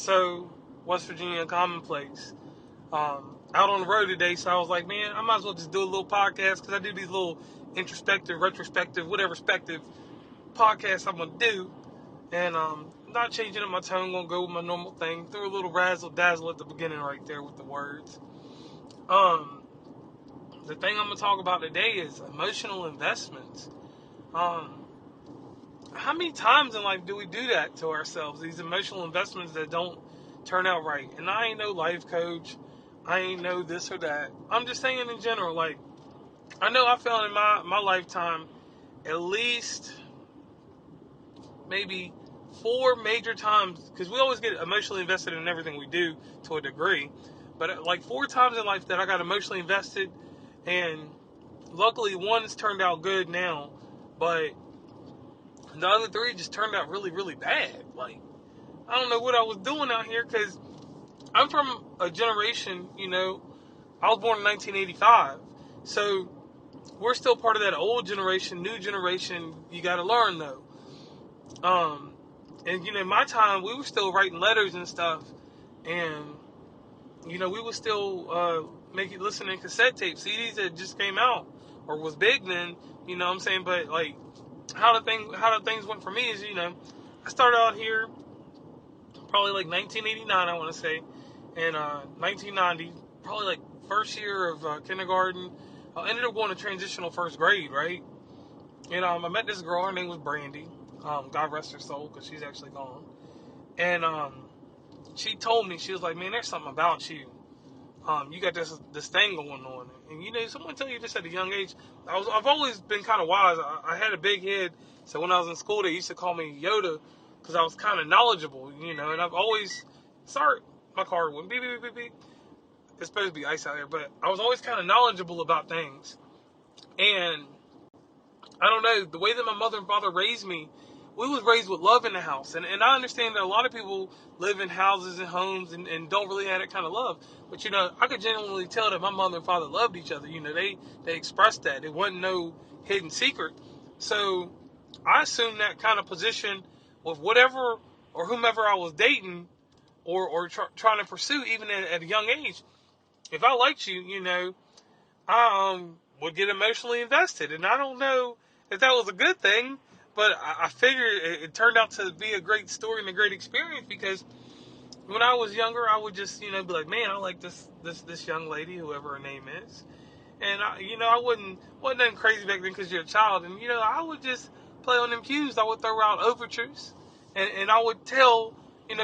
So, West Virginia Commonplace. Out on the road today, so I was like, man, I might as well just do a little podcast because I do these little introspective, retrospective, whatever respective podcasts I'm gonna do, and not changing up my tone, gonna go with my normal thing. Threw a little razzle dazzle at the beginning right there with the words. The thing I'm gonna talk about today is emotional investments. How many times in life do we do that to ourselves? These emotional investments that don't turn out right. And I ain't no life coach. I ain't no this or that. I'm just saying in general, like, I know I found in my lifetime at least maybe 4 major times, because we always get emotionally invested in everything we do to a degree, but like 4 times in life that I got emotionally invested, and luckily one's turned out good now, but the other 3 just turned out really, really bad. Like, I don't know what I was doing out here, because I'm from a generation, I was born in 1985, so we're still part of that old generation. New generation, you got to learn though. And my time, we were still writing letters and stuff, and we were still listening to cassette tapes, CDs that just came out or was big then. You know what I'm saying? But like, how the things went for me is, I started out here probably like 1989, I want to say, and 1990, probably like first year of kindergarten. I ended up going to transitional first grade, right? And I met this girl. Her name was Brandy. God rest her soul, because she's actually gone. And she told me, she was like, "Man, there's something about you. You got this thing going on." And someone tell you this at a young age. I've always been kind of wise. I had a big head, so when I was in school, they used to call me Yoda because I was kind of knowledgeable, And I've always, sorry, my car went beep beep beep beep. It's supposed to be ice out here, but I was always kind of knowledgeable about things. And I don't know, the way that my mother and father raised me, we was raised with love in the house. And I understand that a lot of people live in houses and homes and don't really have that kind of love. But, I could genuinely tell that my mother and father loved each other. They expressed that. It wasn't no hidden secret. So I assumed that kind of position with whatever or whomever I was dating or trying to pursue, even at a young age. If I liked you, I would get emotionally invested. And I don't know if that was a good thing, but I figured it turned out to be a great story and a great experience, because when I was younger, I would just, be like, man, I like this young lady, whoever her name is. And, I wasn't nothing crazy back then because you're a child. And, I would just play on them cues. I would throw out overtures. And I would tell,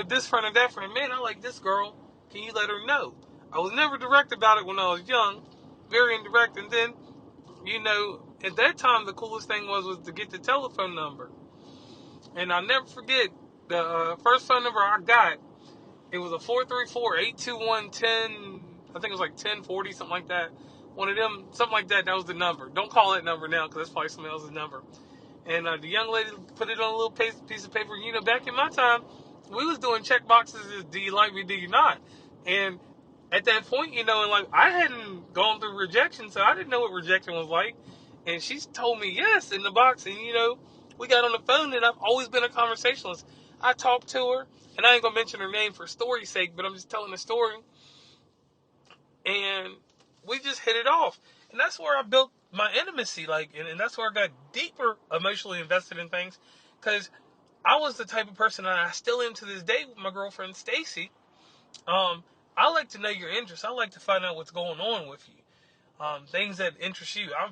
this friend or that friend, man, I like this girl. Can you let her know? I was never direct about it when I was young. Very indirect. And then, at that time, the coolest thing was to get the telephone number. And I'll never forget the first phone number I got. It was a 434-821-10. I think it was like 1040, something like that. One of them, something like that. That was the number. Don't call that number now, because that's probably somebody else's number. And the young lady put it on a little piece of paper. Back in my time, we was doing check boxes as, do you like me, do you not? And at that point, and like, I hadn't gone through rejection, so I didn't know what rejection was like. And she told me yes in the box. And, we got on the phone, and I've always been a conversationalist. I talked to her, and I ain't going to mention her name for story's sake, but I'm just telling the story. And we just hit it off. And that's where I built my intimacy, and that's where I got deeper emotionally invested in things, because I was the type of person, and I still am to this day with my girlfriend Stacy. I like to know your interests. I like to find out what's going on with you, things that interest you. I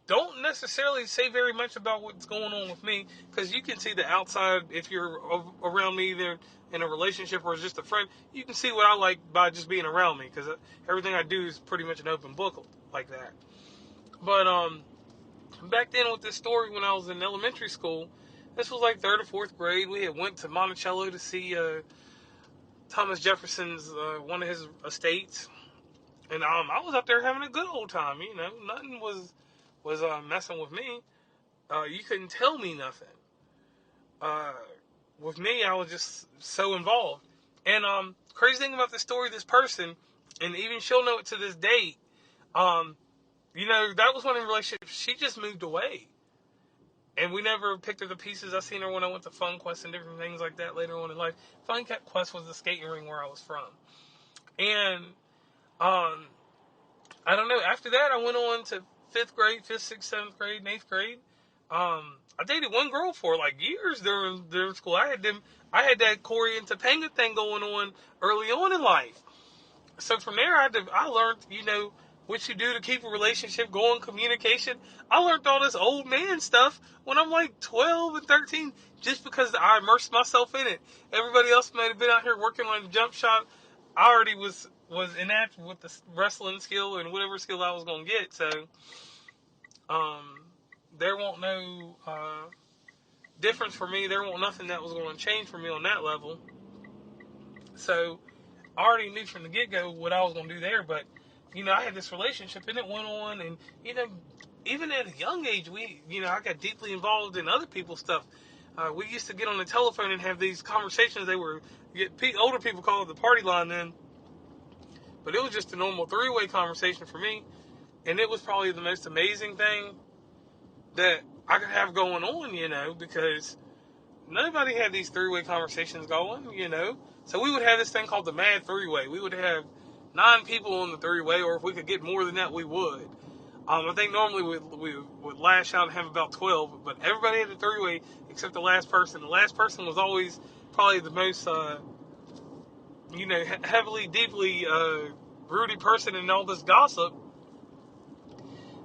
don't necessarily say very much about what's going on with me, because you can see the outside if you're around me either in a relationship or as just a friend. You can see what I like by just being around me, because everything I do is pretty much an open book like that. But back then with this story, when I was in elementary school, this was like 3rd or 4th grade. We had went to Monticello to see Thomas Jefferson's one of his estates, and I was up there having a good old time. Nothing was messing with me. You couldn't tell me nothing. With me, I was just so involved. And crazy thing about this story, this person, and even she'll know it to this date. That was one of the relationships. She just moved away. And we never picked up the pieces. I seen her when I went to Fun Quest and different things like that later on in life. Fun Quest was the skating ring where I was from. And I don't know. After that, I went on to 5th grade, 5th, 6th, 7th grade, and 8th grade. I dated one girl for like years during school. I had that Corey and Topanga thing going on early on in life. So from there, I learned, what you do to keep a relationship going, communication. I learned all this old man stuff when I'm like 12 and 13, just because I immersed myself in it. Everybody else might have been out here working on the jump shot. I already was enact with the wrestling skill and whatever skill I was going to get. So, there won't no difference for me. There won't nothing that was going to change for me on that level. So, I already knew from the get-go what I was going to do there, but, I had this relationship, and it went on, and, even at a young age, I got deeply involved in other people's stuff. We used to get on the telephone and have these conversations. Older people call it the party line then, but it was just a normal three-way conversation for me, and it was probably the most amazing thing that I could have going on, because nobody had these three-way conversations going, So we would have this thing called the Mad Three-Way. We would have 9 people on the three-way, or if we could get more than that, we would. I think normally we would lash out and have about 12, but everybody had a three-way except the last person. The last person was always probably the most, heavily, deeply broody person in all this gossip.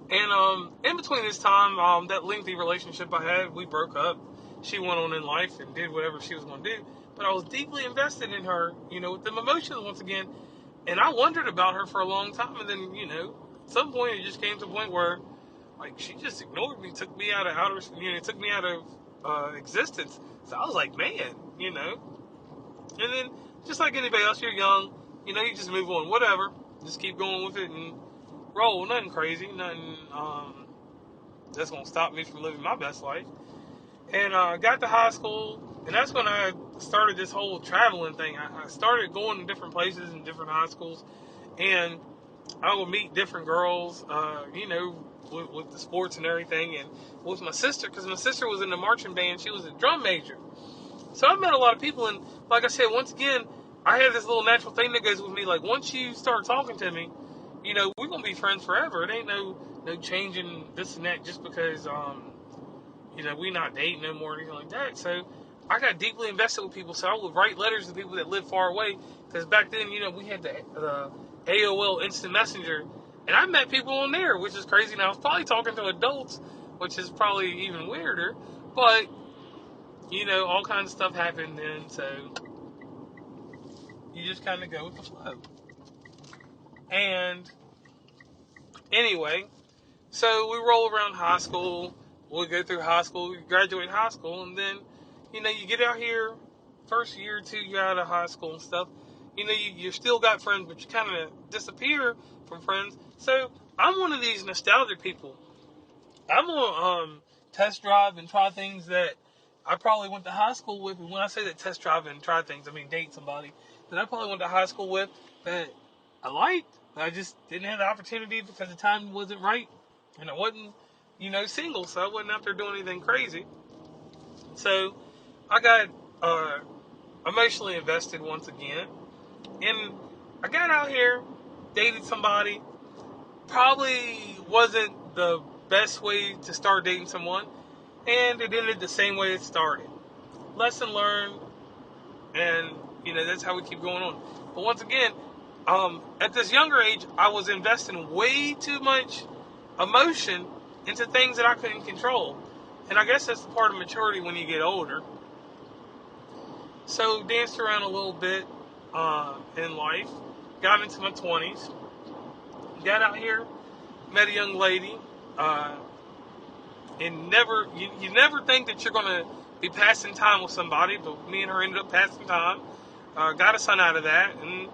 And in between this time, that lengthy relationship I had, we broke up. She went on in life and did whatever she was going to do. But I was deeply invested in her, with them emotions once again. And I wondered about her for a long time. And then, at some point it just came to a point where, she just ignored me, took me out of existence. So I was like, man, And then, just like anybody else, you're young, you just move on, whatever. Just keep going with it and roll. Nothing crazy, nothing that's going to stop me from living my best life. And got to high school, and that's when I started this whole traveling thing. I started going to different places in different high schools, and I would meet different girls, with the sports and everything, and with my sister, because my sister was in the marching band. She was a drum major. So I met a lot of people, and like I said, once again, I have this little natural thing that goes with me. Like, once you start talking to me, we're going to be friends forever. It ain't no changing this and that just because, we not dating no more or anything like that. So I got deeply invested with people. So I would write letters to people that lived far away. Because back then, we had the AOL Instant Messenger. And I met people on there, which is crazy. Now, I was probably talking to adults, which is probably even weirder. But, all kinds of stuff happened then. So you just kind of go with the flow. And anyway, so we roll around high school. We go through high school, we graduate high school, and then, you get out here, first year or two, you're out of high school and stuff. You still got friends, but you kind of disappear from friends. So I'm one of these nostalgic people. I'm going to test drive and try things that I probably went to high school with. And when I say that test drive and try things, I mean date somebody that I probably went to high school with that I liked. I just didn't have the opportunity because the time wasn't right. And I wasn't, single, so I wasn't out there doing anything crazy. So I got emotionally invested once again. And I got out here, dated somebody. Probably wasn't the best way to start dating someone. And it ended the same way it started. Lesson learned. And, that's how we keep going on. But once again, at this younger age, I was investing way too much emotion into things that I couldn't control. And I guess that's the part of maturity when you get older. So danced around a little bit in life. Got into my 20s. Got out here. Met a young lady. And you never think that you're going to be passing time with somebody. But me and her ended up passing time. Got a son out of that. And,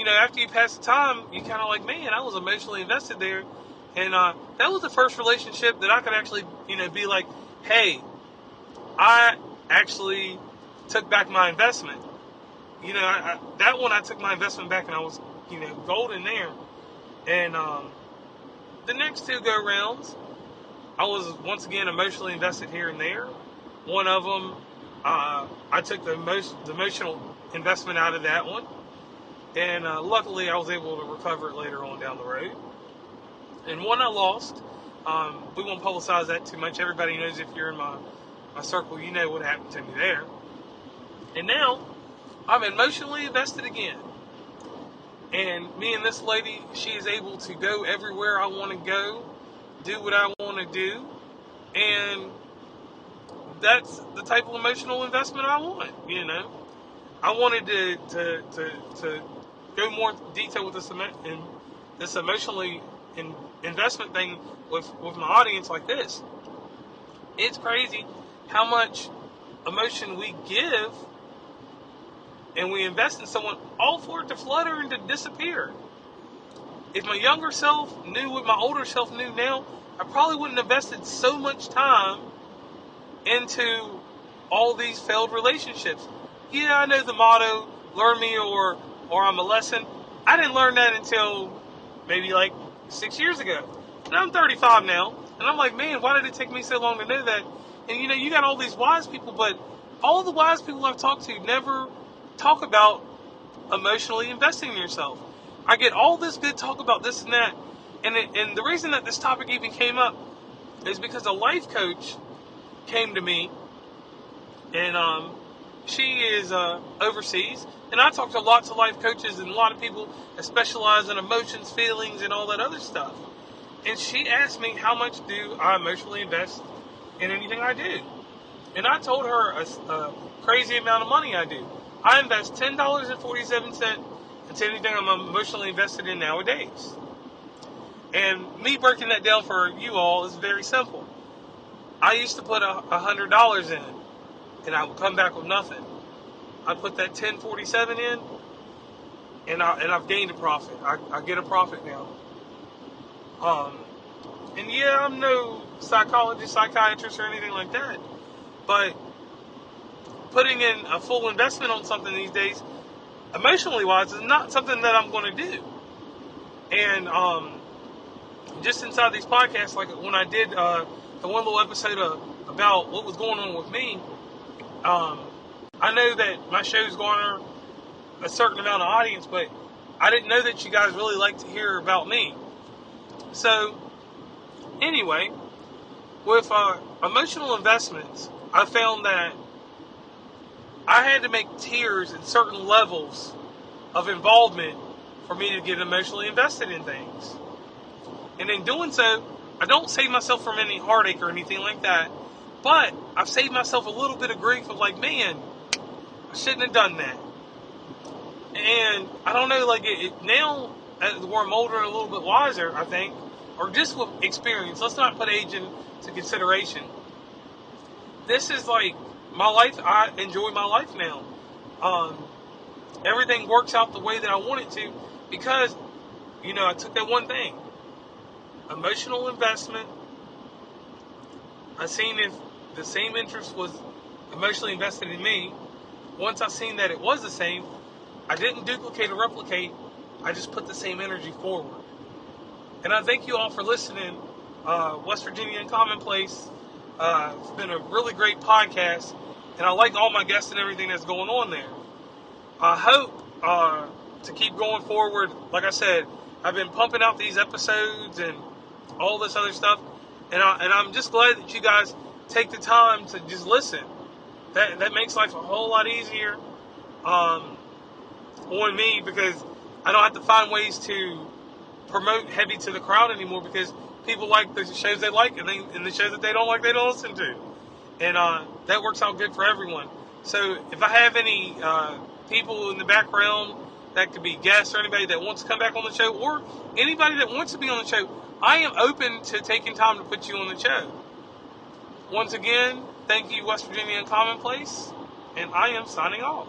after you pass the time, you kind of like, man, I was emotionally invested there. And that was the first relationship that I could actually, be like, hey, I actually took back my investment. That one I took my investment back and I was, golden there. And the next 2 go-rounds, I was once again emotionally invested here and there. One of them, I took the emotional investment out of that one, and luckily I was able to recover it later on down the road. And one I lost. We won't publicize that too much. Everybody knows, if you're in my circle, you know what happened to me there. And now I'm emotionally invested again. And me and this lady, she is able to go everywhere I want to go, do what I want to do, and that's the type of emotional investment I want. I wanted to go more into detail with this emotionally investment thing with my audience like this. It's crazy how much emotion we give and we invest in someone, all for it to flutter and to disappear. If my younger self knew what my older self knew now, I probably wouldn't have invested so much time into all these failed relationships. Yeah, I know the motto, learn me or I'm a lesson. I didn't learn that until maybe like 6 years ago. And I'm 35 now, and I'm like, man, why did it take me so long to know that? And you got all these wise people, but all the wise people I've talked to never talk about emotionally investing in yourself. I get all this good talk about this and that, and the reason that this topic even came up is because a life coach came to me, and she is overseas, and I talk to lots of life coaches and a lot of people that specialize in emotions, feelings, and all that other stuff. And she asked me, how much do I emotionally invest in anything I do? And I told her a crazy amount of money I do. I invest $10.47 into anything I'm emotionally invested in nowadays. And me breaking that down for you all is very simple. I used to put $100 in, and I would come back with nothing. I put that $10.47 in, and I've gained a profit. I get a profit now. And yeah, I'm no psychologist, psychiatrist, or anything like that, but putting in a full investment on something these days, emotionally wise, is not something that I'm going to do. And just inside these podcasts, like when I did the one little episode about what was going on with me, I know that my show's garner a certain amount of audience, but I didn't know that you guys really like to hear about me. So anyway, with emotional investments, I found that I had to make tiers and certain levels of involvement for me to get emotionally invested in things. And in doing so, I don't save myself from any heartache or anything like that, but I've saved myself a little bit of grief of like, man, I shouldn't have done that. And I don't know, like now, where I'm older and a little bit wiser, I think, or just with experience, let's not put age into consideration. This is like my life. I enjoy my life now. Everything works out the way that I want it to because, I took that one thing. Emotional investment. I seen if the same interest was emotionally invested in me. Once I seen that it was the same, I didn't duplicate or replicate. I just put the same energy forward. And I thank you all for listening. West Virginia and Commonplace. It's been a really great podcast, and I like all my guests and everything that's going on there. I hope to keep going forward. Like I said, I've been pumping out these episodes and all this other stuff, and I'm just glad that you guys take the time to just listen. That makes life a whole lot easier on me, because I don't have to find ways to promote heavy to the crowd anymore, because people like the shows they like, and the shows that they don't like, they don't listen to. And that works out good for everyone. So if I have any people in the background that could be guests or anybody that wants to come back on the show, or anybody that wants to be on the show, I am open to taking time to put you on the show. Once again, thank you, West Virginia and Commonplace, and I am signing off.